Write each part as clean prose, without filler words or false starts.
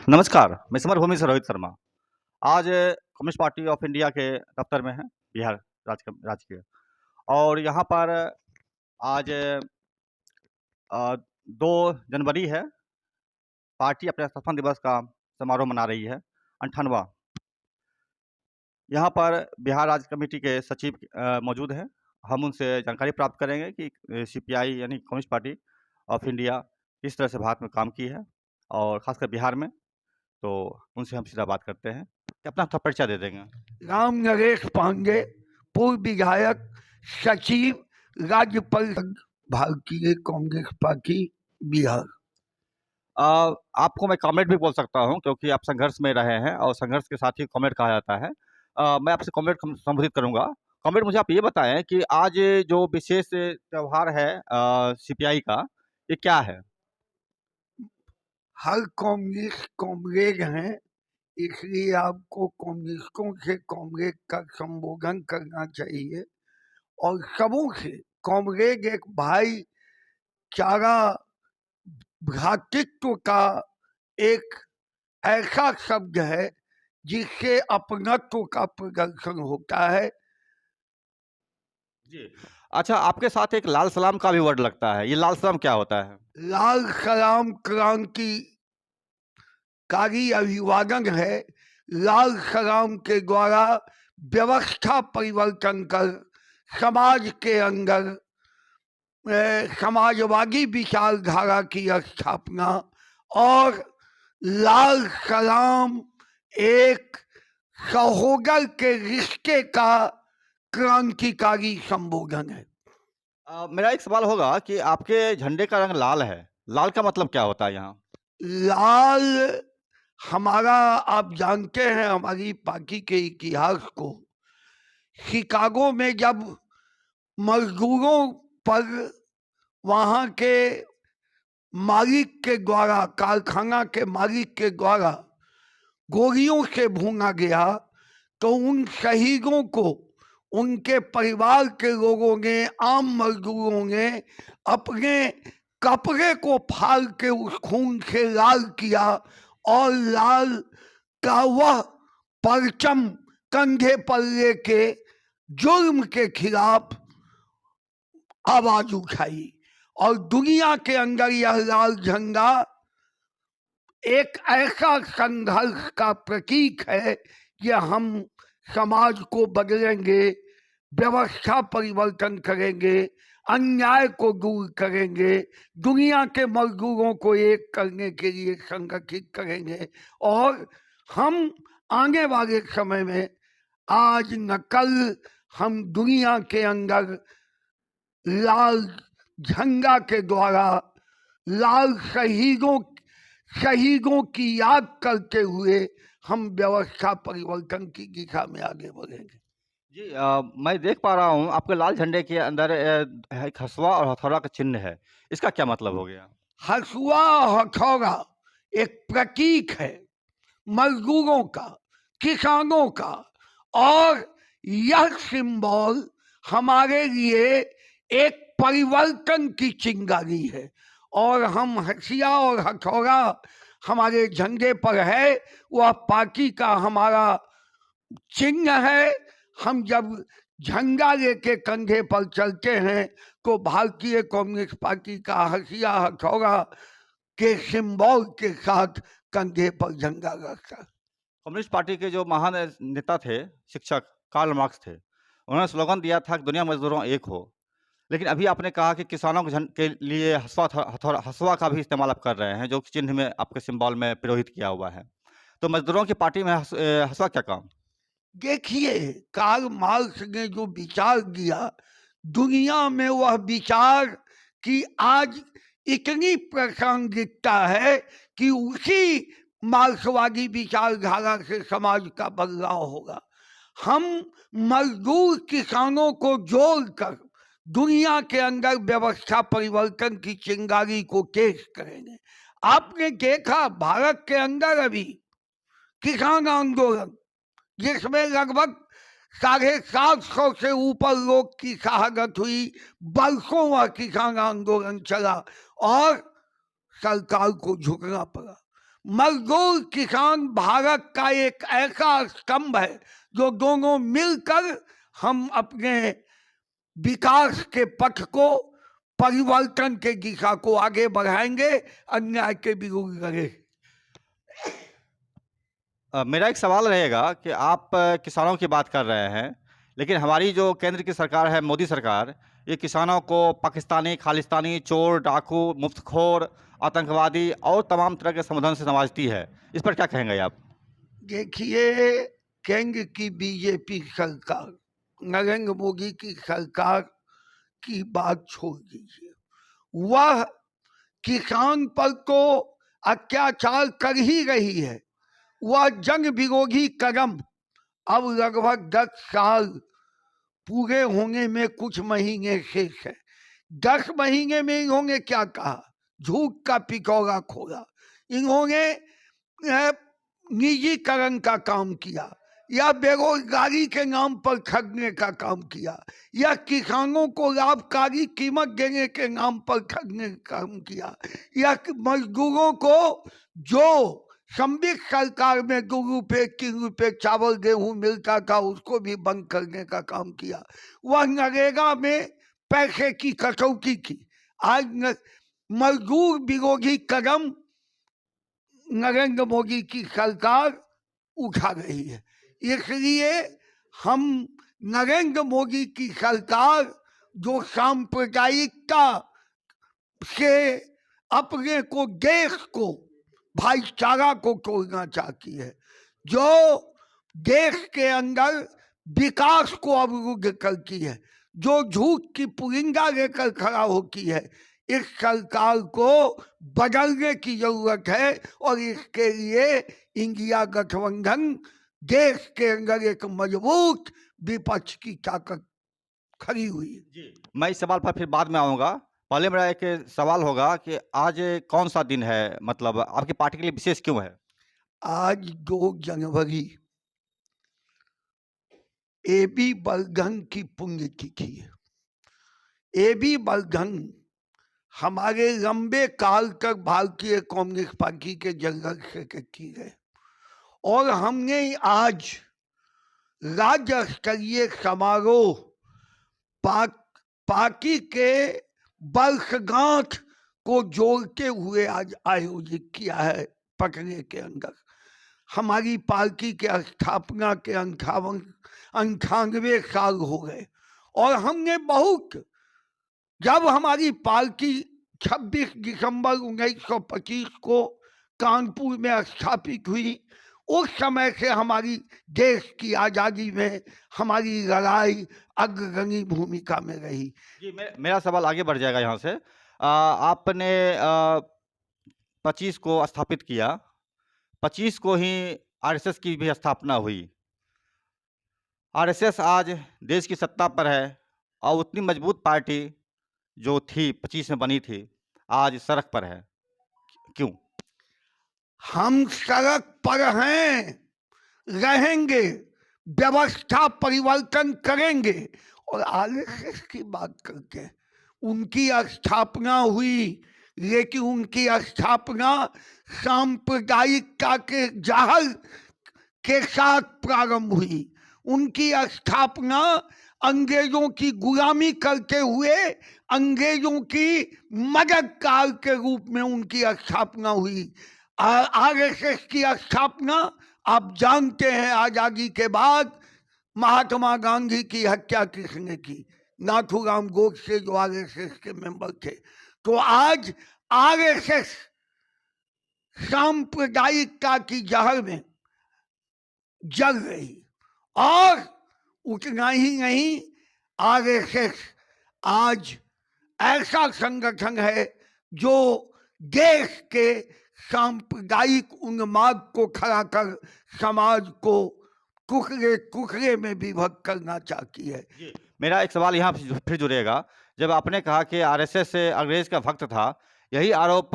नमस्कार, मैं समरभूमि से रोहित शर्मा। आज कम्युनिस्ट पार्टी ऑफ इंडिया के दफ्तर में हैं, बिहार राज्य के। और यहाँ पर आज 2 जनवरी है, पार्टी अपने स्थापना दिवस का समारोह मना रही है, 58वां। यहाँ पर बिहार राज्य कमेटी के सचिव मौजूद हैं। हम उनसे जानकारी प्राप्त करेंगे कि सीपीआई यानी कम्युनिस्ट पार्टी ऑफ इंडिया किस तरह से भारत में काम की है और खासकर बिहार में। तो उनसे हम सीधा बात करते हैं कि अपना थोड़ा परिचय दे देंगे। राम नरेश पांडे, पूर्व विधायक, सचिव, राज्य परिषद, भारतीय कांग्रेस पार्टी, बिहार। आपको मैं कॉमरेड भी बोल सकता हूँ क्योंकि आप संघर्ष में रहे हैं और संघर्ष के साथ ही कॉमरेड कहा जाता है। मैं आपसे कॉमरेड संबोधित करूंगा। कॉमरेड, मुझे आप ये बताएं कि आज जो विशेष त्योहार है सीपीआई का, ये क्या है? हर कांग्रेस कॉमरेड हैं, इसलिए आपको कांग्रेसियों से कॉमरेड का संबोधन करना चाहिए और सबों से कॉमरेड एक भाईचारा भ्रातृत्व का एक ऐसा शब्द है जिससे अपनत्व का प्रदर्शन होता है। जी। अच्छा, आपके साथ एक लाल सलाम का भी वर्ड लगता है, ये लाल सलाम क्या होता है? लाल सलाम क्रांतिकारी अभिवादन है। लाल सलाम के द्वारा व्यवस्था परिवर्तन कर समाज के अंदर समाजवादी विचारधारा की स्थापना और लाल सलाम एक सहोदर के रिश्ते का क्रांतिकारी संबोधन है। मेरा एक सवाल होगा कि आपके झंडे का रंग लाल है, लाल का मतलब क्या होता है यहाँ? लाल हमारा, आप जानते हैं हमारी पार्टी के इतिहास को। शिकागो में जब मजदूरों पर वहाँ के मालिक के द्वारा, कारखाना के मालिक के द्वारा गोलियों से भूना गया, तो उन शहीदों को उनके परिवार के लोगों ने, आम मजदूरों ने अपने कपड़े को फाड़ के उस खून से लाल किया और लाल का वह परचम कंधे पर लेके जुर्म के खिलाफ आवाज उठाई। और दुनिया के अंदर यह लाल झंडा एक ऐसा संघर्ष का प्रतीक है कि हम समाज को बदलेंगे, व्यवस्था परिवर्तन करेंगे, अन्याय को दूर करेंगे, दुनिया के मजदूरों को एक करने के लिए संगठित करेंगे और हम आने वाले समय में, आज न कल, हम दुनिया के अंदर लाल झंडा के द्वारा लाल शहीदों की याद करते हुए हम व्यवस्था परिवर्तन की दिशा में आगे बढ़ेंगे। जी, मैं देख पा रहा हूँ आपके लाल झंडे के अंदर एक हसुआ और हथौड़ा का चिन्ह है, इसका क्या मतलब हो गया? हसुआ और हथौड़ा एक प्रतीक है मजदूरों का, किसानों का, और यह सिंबल हमारे लिए एक परिवर्तन की चिंगारी है। और हम हसिया और हथौड़ा हमारे झंडे पर है, वह पार्टी का हमारा चिन्ह है। हम जब झंडा लेके कंधे पर चलते हैं तो भारतीय कम्युनिस्ट पार्टी का हसिया हथौड़ा के सिंबल के साथ कंधे पर झंडा रखता। कम्युनिस्ट पार्टी के जो महान नेता थे, शिक्षक कार्ल मार्क्स थे, उन्होंने स्लोगन दिया था कि दुनिया मजदूरों एक हो। लेकिन अभी आपने कहा कि किसानों के लिए हसुआ का भी इस्तेमाल आप कर रहे हैं, जो चिन्ह में आपके सिंबल में पिरोहित किया हुआ है। तो मजदूरों की पार्टी में हसुआ क्या काम? देखिए, कार्ल मार्क्स ने जो विचार दिया, दुनिया में वह विचार की आज इतनी प्रासंगिकता है कि उसी मार्क्सवादी विचारधारा से समाज का बदलाव होगा। हम मजदूर किसानों को जोड़कर दुनिया के अंदर व्यवस्था परिवर्तन की चिंगारी को तेज करेंगे। आपने देखा भारत के अंदर अभी किसान आंदोलन, जिसमें लगभग 750 से ऊपर लोग की शहादत हुई, बरसों वह किसान आंदोलन चला और सरकार को झुकना पड़ा। मजदूर किसान भारत का एक ऐसा स्तंभ है जो दोनों मिलकर हम अपने विकास के पथ को, परिवर्तन के दिशा को आगे बढ़ाएंगे, अन्याय के विरोध करेंगे। मेरा एक सवाल रहेगा कि आप किसानों की बात कर रहे हैं, लेकिन हमारी जो केंद्र की सरकार है, मोदी सरकार, ये किसानों को पाकिस्तानी, खालिस्तानी, चोर, डाकू, मुफ्तखोर, आतंकवादी और तमाम तरह के संबोधन से नवाजती है। इस पर क्या कहेंगे आप? देखिए, केंद्र की बीजेपी सरकार, नरेंद्र मोदी की सरकार की बात छोड़ दीजिए, वह किसान पर तो अत्याचार कर ही रही है। वह जन विरोधी कदम अब लगभग 10 साल पूरे होने में कुछ महीने शेष है। 10 महीने में इन्होंने क्या कहा? झूठ का पिकौरा खोला। इन्होंने निजीकरण का काम किया, या बेरोजगारी के नाम पर ठगने का काम किया, या किसानों को लाभकारी कीमत देने के नाम पर ठगने का काम किया, या मजदूरों को जो संबित सरकार में 2 रुपये 3 रुपये चावल गेहूं मिलता था उसको भी बंद करने का काम किया। वह नरेगा में पैसे की कटौती की। आज मजदूर विरोधी कदम नरेंद्र मोदी की सरकार उठा रही है। इसलिए हम नरेंद्र मोदी की सरकार जो सांप्रदायिकता से अपने को, देश को, भाईचारा को तोड़ना चाहती है, जो देश के अंदर विकास को अवरुद्ध करती है, जो झूठ की पुलिंदा लेकर खड़ा होती है, इस सरकार को बदलने की जरूरत है। और इसके लिए इंडिया गठबंधन देश के अंदर एक मजबूत विपक्ष की ताकत खड़ी हुई है। मैं इस सवाल पर फिर बाद में आऊँगा। पहले मेरा एक सवाल होगा कि आज कौन सा दिन है, मतलब आपकी पार्टी के लिए विशेष क्यों है? आज 2 जनवरी AB बलगन की पुण्यतिथि है। AB बलगन हमारे लंबे काल तक भारतीय कम्युनिस्ट पार्टी के जनरल सेक्रेटरी रहे, और हमने आज राज्य स्तरीय समारोह पार्टी के वर्षगांठ को जोड़ते हुए आज आयोजित किया है। पटने के अंदर हमारी पार्टी के स्थापना के 98 साल हो गए, और हमने बहुत, जब हमारी पार्टी 26 दिसंबर 1925 को कानपुर में स्थापित हुई, उस समय से हमारी देश की आज़ादी में हमारी लड़ाई अग्रणी भूमिका में रही। जी, मेरा सवाल आगे बढ़ जाएगा यहाँ से। आपने 25 को स्थापित किया, 25 को ही आरएसएस की भी स्थापना हुई। आरएसएस आज देश की सत्ता पर है, और उतनी मजबूत पार्टी जो थी 25 में बनी थी, आज सड़क पर है। क्यों? हम सड़क पर हैं, रहेंगे, व्यवस्था परिवर्तन करेंगे। और आरएसएस की बात करके, उनकी स्थापना हुई, लेकिन उनकी स्थापना सांप्रदायिकता के जहर के साथ प्रारंभ हुई। उनकी स्थापना अंग्रेजों की गुलामी करते हुए अंग्रेजों की मददगार के रूप में उनकी स्थापना हुई। आरएसएस की स्थापना आप जानते हैं, आजादी के बाद महात्मा गांधी की हत्या किसने की? नाथूराम गोडसे, जो आरएसएस के मेंबर थे। तो आज आरएसएस सांप्रदायिकता की जहर में जल रही, और उतना ही नहीं, आरएसएस आज ऐसा संगठन है जो देश के सांप्रदायिक उन्माद को खड़ा कर समाज को टुकड़े टुकड़े में विभक्त करना चाहती है। मेरा एक सवाल यहाँ फिर जुड़ेगा। जब आपने कहा कि आरएसएस से अंग्रेज का भक्त था, यही आरोप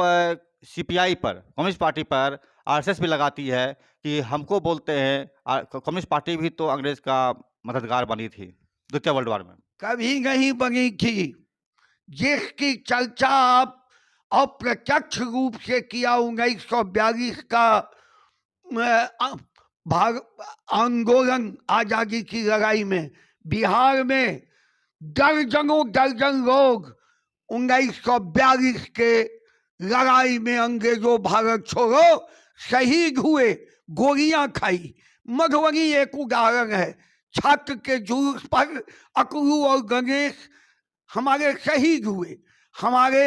सीपीआई पर, कम्युनिस्ट पार्टी पर आरएसएस भी लगाती है कि हमको बोलते हैं, कम्युनिस्ट पार्टी भी तो अंग्रेज का मददगार बनी थी द्वितीय वर्ल्ड वार में। कभी नहीं बनी थी। जिसकी चर्चा आप अप्रत्यक्ष रूप से किया 1942 का भाग आंदोलन आजादी की लड़ाई में बिहार में दर्जनों दर्जन लोग 1942 के लड़ाई में अंग्रेजों भारत छोड़ो शहीद हुए, गोलियां खाई। मधुबनी एक उदाहरण है। छात्र के जुलूस पर अकलू और गणेश हमारे शहीद हुए। हमारे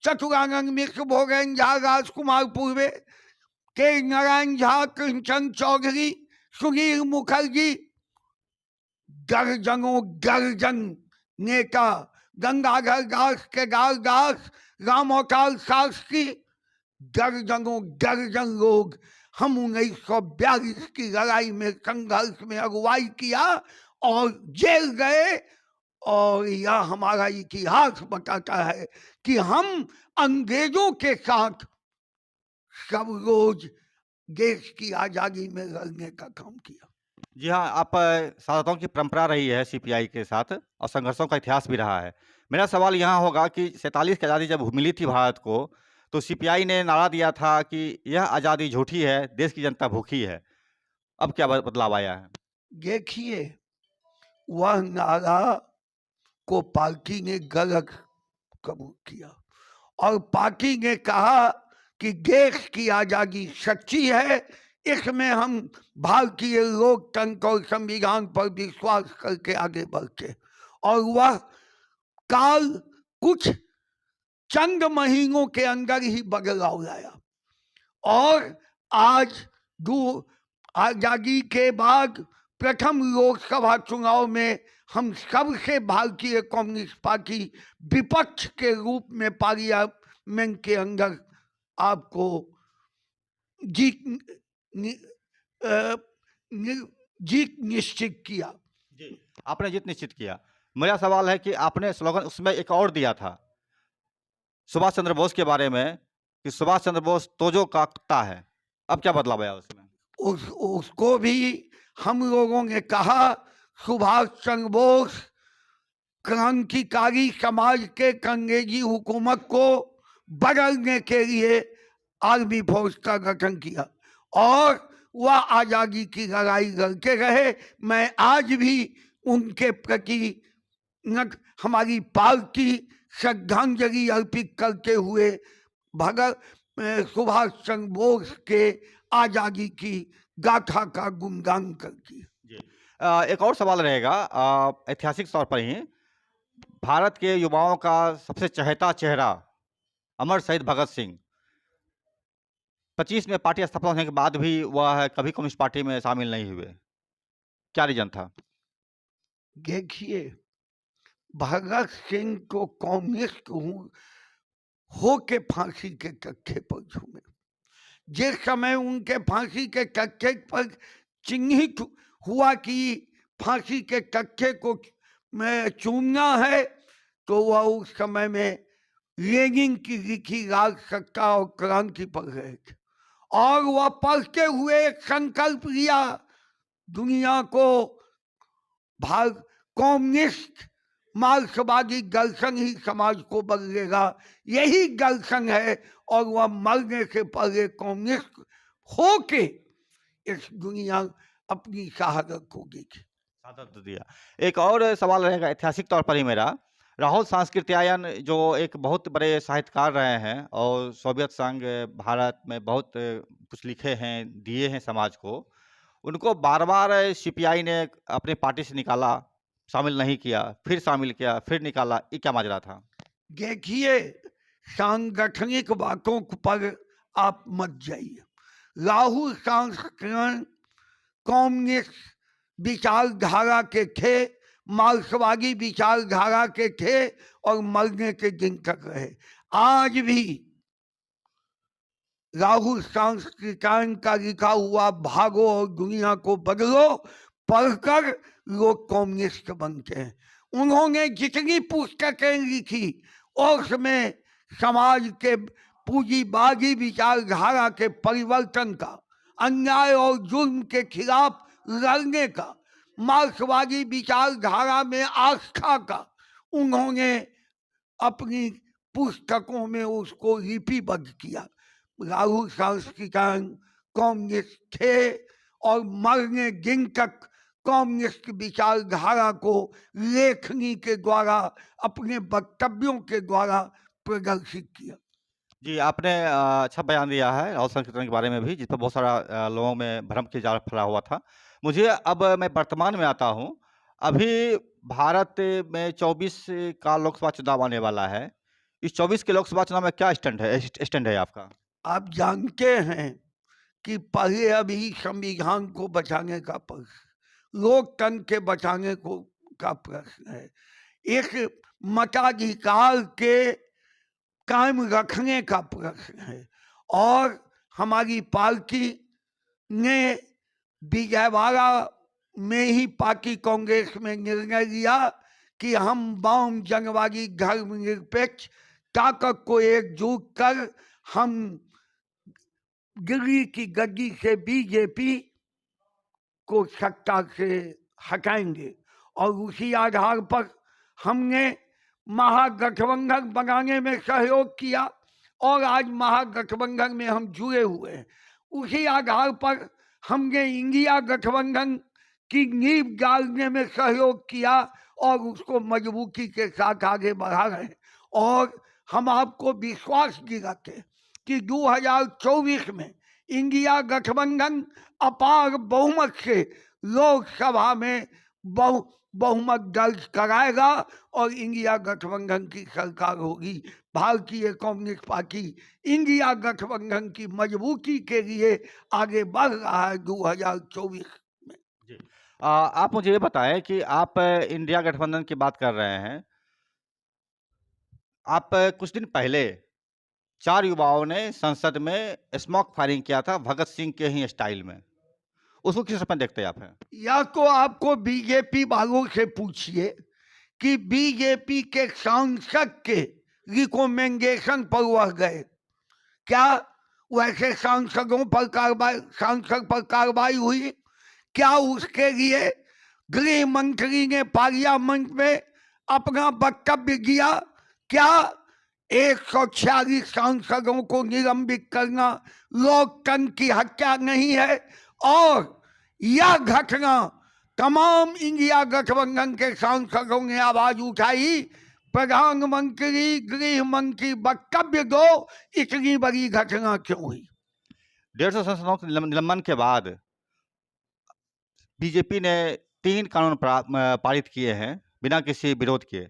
चतुरानंद मिश्र, भोगेन झा, राजकुमार पूर्वे, के नारायण झा, कृष्णचंद चौधरी, सुनील मुखर्जी, दर्जनों दर्जन नेता, गंगाधर दास, केदार दास, राम अवतार शास्त्री, दर्जनों दर्जन लोग हम 1942 की लड़ाई में संघर्ष में अगुवाई किया और जेल गए। और यह हमारा इतिहास बताता है कि हम अंग्रेजों के साथ सब रोज देश की आजादी में लड़ने का काम किया। जी हाँ, आप शहादतों की परंपरा रही है सीपीआई के साथ और संघर्षों का इतिहास भी रहा है। मेरा सवाल यहाँ होगा कि 47 की आज़ादी जब मिली थी भारत को, तो सीपीआई ने नारा दिया था कि यह आज़ादी झूठी है, देश की जनता भूखी है। अब क्या बदलाव आया है? देखिए, वह नारा को पार्टी ने गलत कबूल किया और पार्टी ने कहा कि देश की आजादी सच्ची है, इसमें हम भारतीय लोकतंत्र और संविधान पर विश्वास करके आगे बढ़ते। और वह काल कुछ चंद महीनों के अंदर ही बदलाव लाया और आज आजादी के बाद प्रथम लोकसभा चुनाव में हम सबसे भारतीय कम्युनिस्ट पार्टी विपक्ष के रूप में पार्लियामेंट के अंदर आपको जीत निश्चित किया। जी, आपने जीत निश्चित किया। मेरा सवाल है कि आपने स्लोगन उसमें एक और दिया था सुभाष चंद्र बोस के बारे में कि सुभाष चंद्र बोस तोजो का कुत्ता है। अब क्या बदलाव आया उसमें? उसको भी हम लोगों ने कहा सुभाष चंद्र बोस क्रांतिकारी समाज के अंग्रेजी हुकूमत को बदलने के लिए आर्मी फोर्स का गठन किया और वह आजादी की लड़ाई लड़ते रहे। मैं आज भी उनके प्रति हमारी पार्टी श्रद्धांजलि अर्पित करते हुए भगत सुभाष चंद्र बोस के आजादी की गाथा का गुणगान करती है। एक और सवाल रहेगा, ऐतिहासिक तौर पर ही भारत के युवाओं का सबसे चहेता चेहरा अमर शहीद भगत सिंह 25 में पार्टी स्थापना होने के बाद भी वह कभी कम्युनिस्ट पार्टी में शामिल नहीं हुए। क्या रीजन था? देखिए, भगत सिंह को कम्युनिस्ट हो के फांसी के कक्खे पर झूमे। जिस समय उनके फांसी के कक्खे पर चिन्हित हुआ कि फांसी के कक्खे को चूमना है, तो वह उस समय में लेनिन की लिखी राज सत्ता और क्रांति पढ़ रहे थे और वह पढ़ते हुए एक संकल्प लिया, दुनिया को भारत कम्युनिस्ट मार्क्सवादी दर्शन ही समाज को बदलेगा, यही दर्शन है। और वह मरने से पहले कम्युनिस्ट हो के इस दुनिया अपनी शहादत को देखी। शहादत दिया। एक और सवाल रहेगा ऐतिहासिक तौर पर ही मेरा, राहुल सांस्कृत्यायन जो एक बहुत बड़े साहित्यकार रहे हैं और सोवियत संघ भारत में बहुत कुछ लिखे हैं, दिए हैं समाज को, उनको बार बार सीपीआई ने अपनी पार्टी से निकाला, शामिल नहीं किया, फिर शामिल किया, फिर निकाला। ये क्या माजरा था? देखिए, सांगठनिक बातों पर आप मत जाइए। राहुल सांस्कृतिक कम्युनिस्ट विचारधारा के थे, मार्क्सवादी विचारधारा के थे और मरने के दिन तक रहे। आज भी राहुल सांस्कृतिक का लिखा हुआ भागो और दुनिया को बदलो पढ़कर लोग कम्युनिस्ट बनते हैं। उन्होंने जितनी पुस्तकें लिखी उसमें समाज के पूंजीवादी विचारधारा के परिवर्तन का, अन्याय और जुर्म के खिलाफ लड़ने का, मार्क्सवादी विचारधारा में आस्था का उन्होंने अपनी पुस्तकों में उसको लिपिबद्ध किया। राहुल शास्त्री कम्युनिस्ट थे और मरने दिन तक कम्युनिस्ट विचारधारा को लेखनी के द्वारा, अपने वक्तव्यों के द्वारा प्रदर्शित किया। जी, आपने अच्छा बयान दिया है राहुल संकीर्तन के बारे में भी, जिस पर बहुत सारा लोगों में भ्रम के जाल फैला हुआ था। मुझे अब मैं वर्तमान में आता हूँ। अभी भारत में 24 का लोकसभा चुनाव आने वाला है। इस 24 के लोकसभा चुनाव में क्या स्टैंड है आपका? आप जानते हैं कि पहले अभी संविधान को बचाने का प्रश्न, लोकतंत्र के बचाने को का प्रश्न है, एक मताधिकार के कायम रखने का प्रश्न है। और हमारी पार्टी ने विजयवाड़ा में ही पार्टी कांग्रेस में निर्णय लिया कि हम वाम जनवादी धर्मनिरपेक्ष ताकत को एकजुट कर हम दिल्ली की गद्दी से बीजेपी को सत्ता से हटाएंगे। और उसी आधार पर हमने महागठबंधन बनाने में सहयोग किया और आज महागठबंधन में हम जुड़े हुए हैं। उसी आधार पर हमने इंडिया गठबंधन की नींव डालने में सहयोग किया और उसको मजबूती के साथ आगे बढ़ा रहे हैं। और हम आपको विश्वास दिलाते हैं कि 2024 में इंडिया गठबंधन अपार बहुमत से लोकसभा में बहुमत दर्ज कराएगा और इंडिया गठबंधन की सरकार होगी। भारतीय कम्युनिस्ट पार्टी इंडिया गठबंधन की मजबूती के लिए आगे बढ़ रहा है 2024 में। जी। आप मुझे ये बताएं कि आप इंडिया गठबंधन की बात कर रहे हैं। आप कुछ दिन पहले 4 युवाओं ने संसद में स्मोक फायरिंग किया था भगत सिंह के ही स्टाइल में। उसको किस रूप में देखते हैं आप? या तो आपको बीजेपी वालों से पूछिए कि बीजेपी के सांसद के रिकमेंडेशन पर वह गए क्या? वैसे सांसद पर कार्रवाई हुई क्या? उसके लिए गृह मंत्री ने पार्लियामेंट में अपना वक्तव्य दिया क्या? 146 सांसदों को निलंबित करना लोकतंत्र की हत्या नहीं है? और यह घटना तमाम इंडिया गठबंधन के सांसदों ने आवाज उठाई, प्रधानमंत्री गृह मंत्री वक्तव्य दो, इतनी बड़ी घटना क्यों हुई? 150 सांसदों के निलंबन के बाद बीजेपी ने 3 कानून पारित किए हैं बिना किसी विरोध के।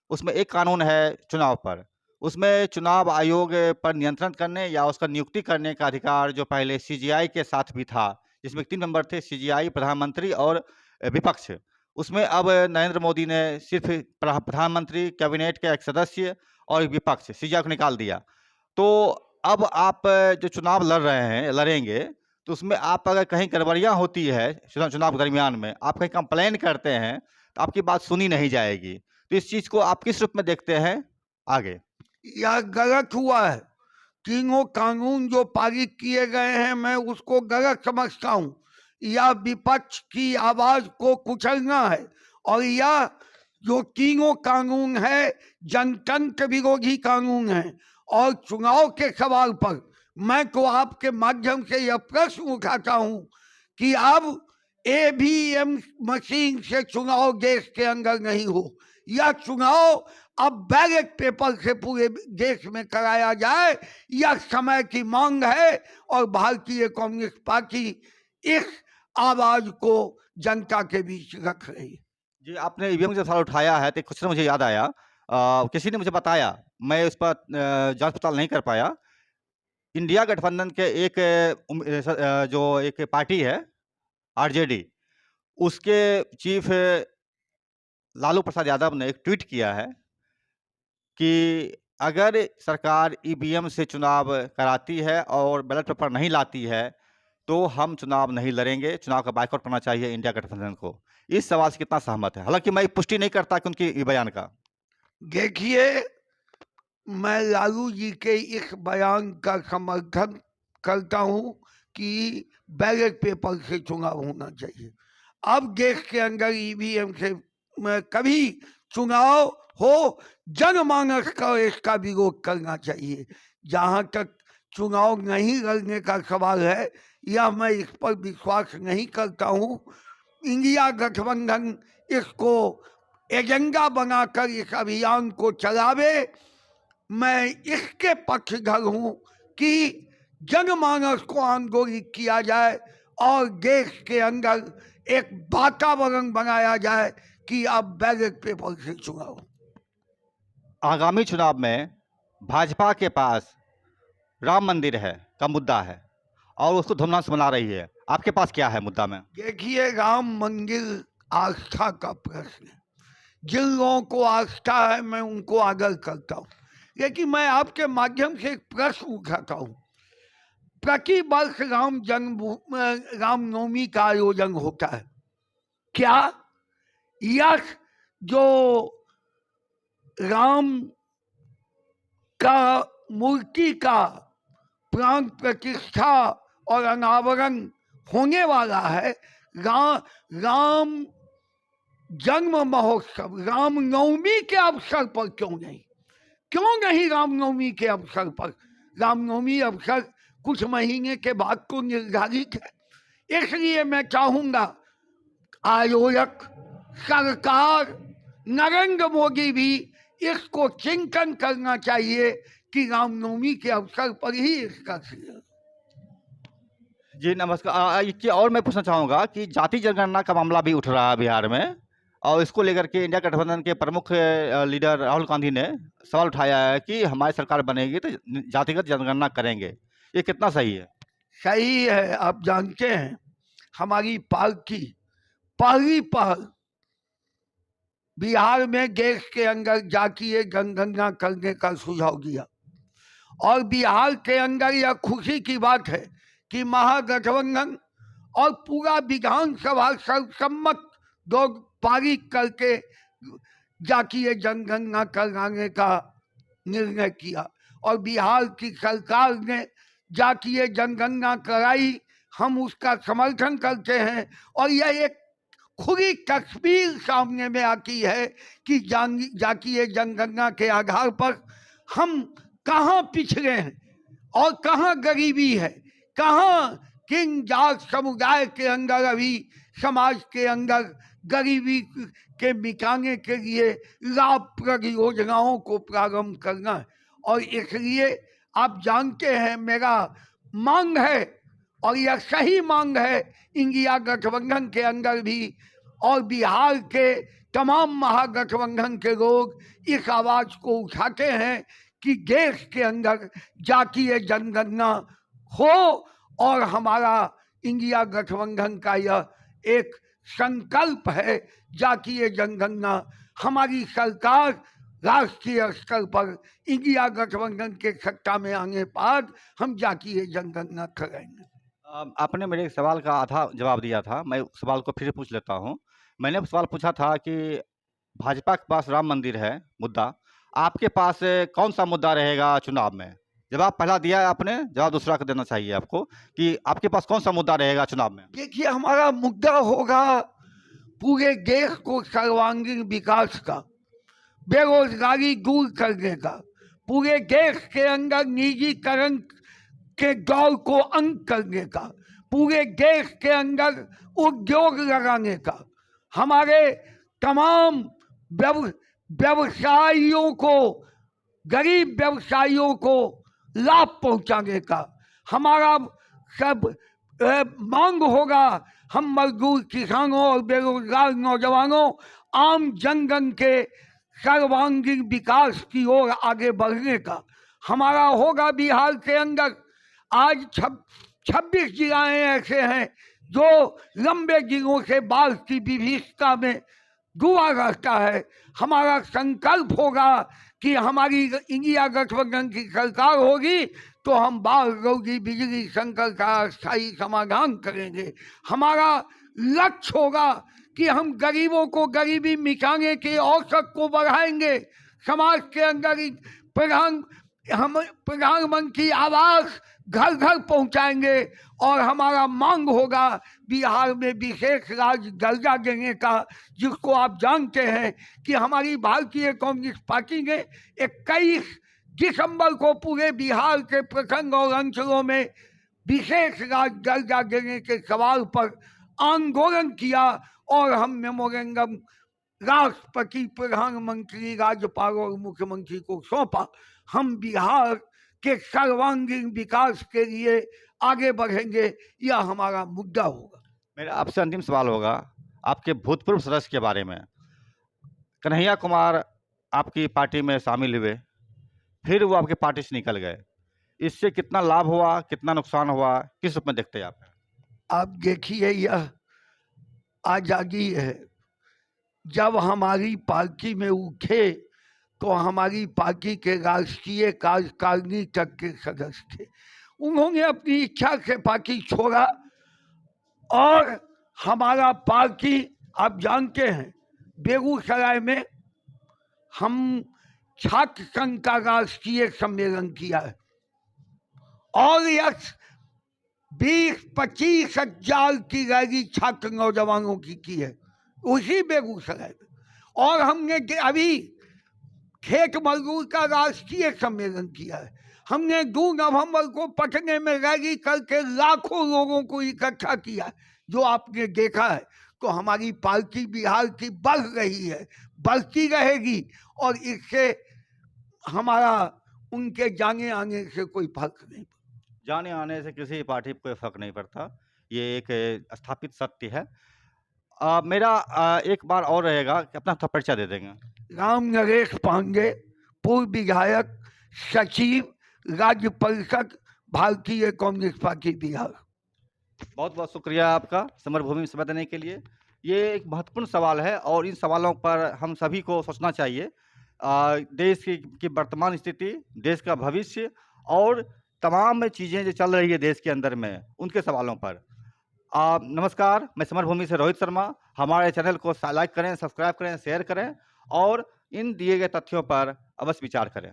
उसमें एक कानून है चुनाव पर। उसमें चुनाव आयोग पर नियंत्रण करने या उसका नियुक्ति करने का अधिकार जो पहले सीजीआई के साथ भी था, जिसमें 3 मेंबर थे, सीजीआई, प्रधानमंत्री और विपक्ष। उसमें अब नरेंद्र मोदी ने सिर्फ प्रधानमंत्री, कैबिनेट के एक सदस्य और विपक्ष, सीजीआई को निकाल दिया। तो अब आप जो चुनाव लड़ेंगे, तो उसमें आप अगर कहीं गड़बड़ियाँ होती है चुनाव के दरमियान में, आप कहीं कंप्लेन करते हैं, तो आपकी बात सुनी नहीं जाएगी। तो इस चीज़ को आप किस रूप में देखते हैं आगे? यह गलत हुआ है। तीनों कानून जो पारित किए गए हैं मैं उसको गलत समझता हूं। यह विपक्ष की आवाज को कुचलना है और यह जो तीनों कानून है जनतंत्र विरोधी कानून है। और चुनाव के सवाल पर मैं तो आपके माध्यम से यह प्रश्न उठाता हूं कि अब ईवीएम मशीन से चुनाव देश के अंदर नहीं हो, यह चुनाव अब बैलेट पेपर से पूरे देश में कराया जाए, यह समय की मांग है और भारतीय कम्युनिस्ट पार्टी इस आवाज को जनता के बीच रख रही है। जी, आपने ईवीएम का सवाल उठाया है तो कुछ मुझे याद आया। किसी ने मुझे बताया, मैं उस पर जांच पड़ताल नहीं कर पाया। इंडिया गठबंधन के जो एक पार्टी है आरजेडी, उसके चीफ लालू प्रसाद यादव ने एक ट्वीट किया है कि अगर सरकार ईवीएम से चुनाव कराती है और बैलेट पेपर नहीं लाती है, तो हम चुनाव नहीं लड़ेंगे, चुनाव का बायकॉट करना चाहिए इंडिया गठबंधन को। इस सवाल से कितना सहमत है? हालांकि मैं पुष्टि नहीं करता कि उनकी बयान का। देखिए, मैं लालू जी के इस बयान का समर्थन करता हूं कि बैलेट पेपर से चुनाव होना चाहिए। अब देश के अंदर ईवीएम से कभी चुनाव हो, जनमानस का इसका विरोध करना चाहिए। जहाँ तक चुनाव नहीं लड़ने का सवाल है, यह मैं इस पर विश्वास नहीं करता हूँ। इंडिया गठबंधन इसको एजेंडा बनाकर इस अभियान को चलावे। मैं इसके पक्षधर हूँ कि जनमानस को आंदोलित किया जाए और देश के अंदर एक वातावरण बनाया जाए कि अब बैलेट पेपर से चुनाव। आगामी चुनाव में भाजपा के पास राम मंदिर है का मुद्दा है और उसको धूमधाम से मना रही है। आपके पास क्या है मुद्दा में? देखिए, राम मंदिर आस्था का प्रश्न है। जिन लोगों को आस्था है मैं उनको आदर करता हूँ, लेकिन मैं आपके माध्यम से एक प्रश्न उठाता हूँ। प्रति वर्ष रामनवमी का आयोजन होता है, क्या यह जो राम का मूर्ति का प्राण प्रतिष्ठा और अनावरण होने वाला है, राम जन्म महोत्सव रामनवमी के अवसर पर क्यों नहीं रामनवमी के अवसर पर? रामनवमी अवसर कुछ महीने के बाद तो निर्धारित है। इसलिए मैं चाहूंगा आयोजक, सरकार, नरेंद्र मोदी भी इसको चिंतन करना चाहिए कि रामनवमी के अवसर पर ही इसका जी नमस्कार। और मैं पूछना चाहूँगा कि जाति जनगणना का मामला भी उठ रहा है बिहार में, और इसको लेकर के इंडिया गठबंधन के प्रमुख लीडर राहुल गांधी ने सवाल उठाया है कि हमारी सरकार बनेगी तो जातिगत जनगणना करेंगे। ये कितना सही है? सही है। आप जानते हैं, हमारी पार्टी पहली पहल बिहार में देश के अंदर जातीय जनगणना करने का सुझाव दिया, और बिहार के अंदर यह खुशी की बात है कि महागठबंधन और पूरा विधानसभा सर्वसम्मत लोग पारित करके जातीय जनगणना कराने का निर्णय किया, और बिहार की सरकार ने जातीय जनगणना कराई। हम उसका समर्थन करते हैं, और यह एक खुली तस्वीर सामने में आती है कि जातीय जनगणना के आधार पर हम कहाँ पिछड़े हैं और कहाँ गरीबी है, कहाँ किन जात समुदाय के अंदर अभी समाज के अंदर गरीबी के मिटाने के लिए लाभप्रद योजनाओं को प्रारंभ करना है। और इसलिए आप जानते हैं, मेरा मांग है और यह सही मांग है इंडिया गठबंधन के अंदर भी, और बिहार के तमाम महागठबंधन के लोग इस आवाज़ को उठाते हैं कि देश के अंदर जातीय जनगणना हो, और हमारा इंडिया गठबंधन का यह एक संकल्प है जातीय जनगणना। हमारी सरकार राष्ट्रीय स्तर पर इंडिया गठबंधन के सत्ता में आने बाद हम जातीय जनगणना करेंगे। आपने मेरे एक सवाल का आधा जवाब दिया था, मैं सवाल को फिर पूछ लेता हूँ। मैंने सवाल पूछा था कि भाजपा के पास राम मंदिर है मुद्दा, आपके पास कौन सा मुद्दा रहेगा चुनाव में? जवाब पहला दिया है आपने, जवाब दूसरा का देना चाहिए आपको कि आपके पास कौन सा मुद्दा रहेगा चुनाव में। देखिए, हमारा मुद्दा होगा पूरे देश को सर्वांगीण विकास का, बेरोजगारी दूर करने का, पूरे देश के अंदर निजीकरण के दौर को अंत करने का, पूरे देश के अंदर उद्योग लगाने का, हमारे तमाम व्यवसायियों को, गरीब व्यवसायियों को लाभ पहुंचाने का हमारा सब मांग होगा। हम मजदूर, किसानों और बेरोजगार नौजवानों, आम जनगण के सर्वांगीण विकास की ओर आगे बढ़ने का हमारा होगा। बिहार के अंदर आज 26 जिलाएँ ऐसे हैं जो लंबे दिनों से बाढ़ की विभीषिका में डूबा रहता है। हमारा संकल्प होगा कि हमारी इंडिया गठबंधन की सरकार होगी तो हम बाढ़, रोगी, बिजली संकट का स्थायी समाधान करेंगे। हमारा लक्ष्य होगा कि हम गरीबों को गरीबी मिटाने के अवसर को बढ़ाएंगे। समाज के अंदर हम प्रधानमंत्री आवास घर घर पहुंचाएंगे और हमारा मांग होगा बिहार में विशेष राज्य दर्जा देने का, जिसको आप जानते हैं कि हमारी भारतीय कम्युनिस्ट पार्टी ने 21 दिसंबर को पूरे बिहार के प्रखंड और अंचलों में विशेष राज्य दर्जा देने के सवाल पर आंदोलन किया और हम मेमोरेंडम राष्ट्रपति, प्रधानमंत्री, राज्यपाल और मुख्यमंत्री को सौंपा। हम बिहार के सर्वांगीण विकास के लिए आगे बढ़ेंगे, यह हमारा मुद्दा होगा। मेरा आपसे अंतिम सवाल होगा आपके भूतपूर्व सदस्य के बारे में। कन्हैया कुमार आपकी पार्टी में शामिल हुए, फिर वो आपकी पार्टी से निकल गए, इससे कितना लाभ हुआ, कितना नुकसान हुआ, किस रूप में देखते हैं आप? आप देखिए, यह आज़ादी है। जब हमारी पार्टी में उठे तो हमारी पार्टी के राष्ट्रीय कार्यकारिणी तक के सदस्य थे। उन्होंने अपनी इच्छा से पार्टी छोड़ा और हमारा पार्टी, आप जानते हैं, बेगूसराय में हम छात्र संघ का राष्ट्रीय सम्मेलन किया है और यह 20-25 हजार की रैली छात्र नौजवानों की है उसी बेगूसराय में। और हमने अभी खेत मजदूर का राष्ट्रीय सम्मेलन किया है। हमने 2 नवंबर को पटने में रैली करके लाखों लोगों को इकट्ठा किया, जो आपने देखा है। तो हमारी पार्टी बिहार की बढ़ रही है, बढ़ती रहेगी और इससे हमारा उनके जाने आने से कोई फर्क नहीं पड़ता। जाने आने से किसी पार्टी पर कोई फर्क नहीं पड़ता, ये एक स्थापित सत्य है। मेरा एक बार और रहेगा कि अपना परिचय दे देंगे। राम नरेश पांडे, पूर्व विधायक, सचिव, राज्य परिषद, भारतीय कम्युनिस्ट पार्टी बिहार। बहुत बहुत शुक्रिया आपका समरभूमि में समय देने के लिए। ये एक महत्वपूर्ण सवाल है और इन सवालों पर हम सभी को सोचना चाहिए। देश की वर्तमान स्थिति, देश का भविष्य और तमाम चीज़ें जो चल रही है देश के अंदर में, उनके सवालों पर। नमस्कार, मैं समरभूमि से रोहित शर्मा। हमारे चैनल को लाइक करें, सब्सक्राइब करें, शेयर करें और इन दिए गए तथ्यों पर अवश्य विचार करें।